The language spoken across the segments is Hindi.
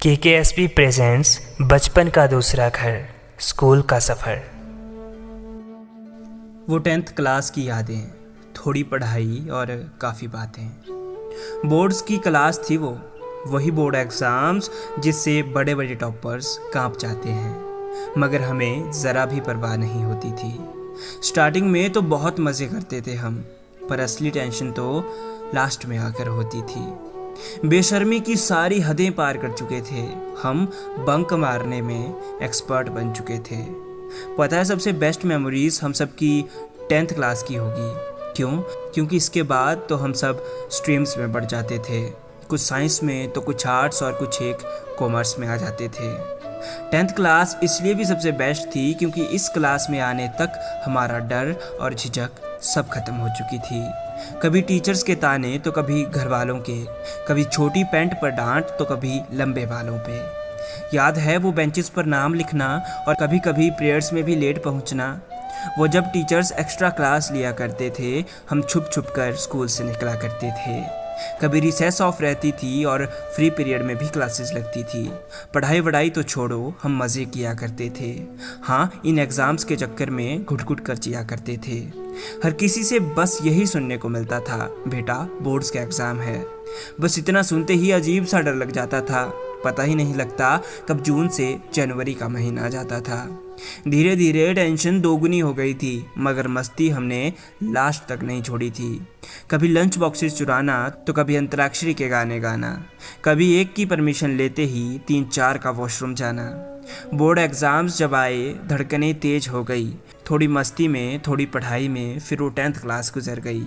KKSP प्रेजेंट्स बचपन का दूसरा घर, स्कूल का सफ़र। वो 10th क्लास की यादें, थोड़ी पढ़ाई और काफ़ी बातें। बोर्ड्स की क्लास थी वो, वही बोर्ड एग्ज़ाम्स जिससे बड़े बड़े टॉपर्स कांप जाते हैं, मगर हमें ज़रा भी परवाह नहीं होती थी। स्टार्टिंग में तो बहुत मज़े करते थे हम, पर असली टेंशन तो लास्ट में आकर होती थी। बेशर्मी की सारी हदें पार कर चुके थे हम, बंक मारने में एक्सपर्ट बन चुके थे। पता है सबसे बेस्ट मेमोरीज हम सब की 10th क्लास की होगी। क्यों? क्योंकि इसके बाद तो हम सब स्ट्रीम्स में बढ़ जाते थे, कुछ साइंस में तो कुछ आर्ट्स और कुछ एक कॉमर्स में आ जाते थे। 10th क्लास इसलिए भी सबसे बेस्ट थी क्योंकि इस क्लास में आने तक हमारा डर और झिझक सब खत्म हो चुकी थी। कभी टीचर्स के ताने तो कभी घर वालों के, कभी छोटी पैंट पर डांट तो कभी लंबे बालों पे। याद है वो बेंचेस पर नाम लिखना और कभी कभी प्रेयर्स में भी लेट पहुंचना। वो जब टीचर्स एक्स्ट्रा क्लास लिया करते थे, हम छुप छुप कर स्कूल से निकला करते थे। कभी रिसेस ऑफ रहती थी और फ्री पीरियड में भी क्लासेस लगती थी। पढ़ाई वढ़ाई तो छोड़ो, हम मज़े किया करते थे। हाँ, इन एग्ज़ाम्स के चक्कर में घुट घुट कर जिया करते थे। हर किसी से बस यही सुनने को मिलता था, बेटा बोर्ड्स का एग्ज़ाम है। बस इतना सुनते ही अजीब सा डर लग जाता था। पता ही नहीं लगता कब जून से जनवरी का महीना आ जाता था। धीरे धीरे टेंशन दोगुनी हो गई थी, मगर मस्ती हमने लास्ट तक नहीं छोड़ी थी। कभी लंच बॉक्सेस चुराना तो कभी अंतराक्षरी के गाने गाना, कभी एक की परमिशन लेते ही 3-4 का वॉशरूम जाना। बोर्ड एग्ज़ाम्स जब आए, धड़कनें तेज हो गई, थोड़ी मस्ती में थोड़ी पढ़ाई में, फिर वो 10th क्लास गुजर गई।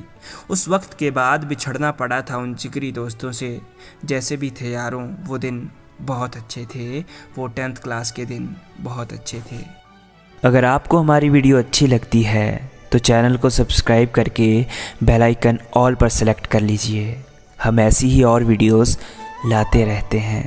उस वक्त के बाद बिछड़ना पड़ा था उन जिगरी दोस्तों से। जैसे भी थे यारों, वो दिन बहुत अच्छे थे, वो 10th क्लास के दिन बहुत अच्छे थे। अगर आपको हमारी वीडियो अच्छी लगती है तो चैनल को सब्सक्राइब करके बेल आइकन ऑल पर सेलेक्ट कर लीजिए। हम ऐसी ही और वीडियोस लाते रहते हैं।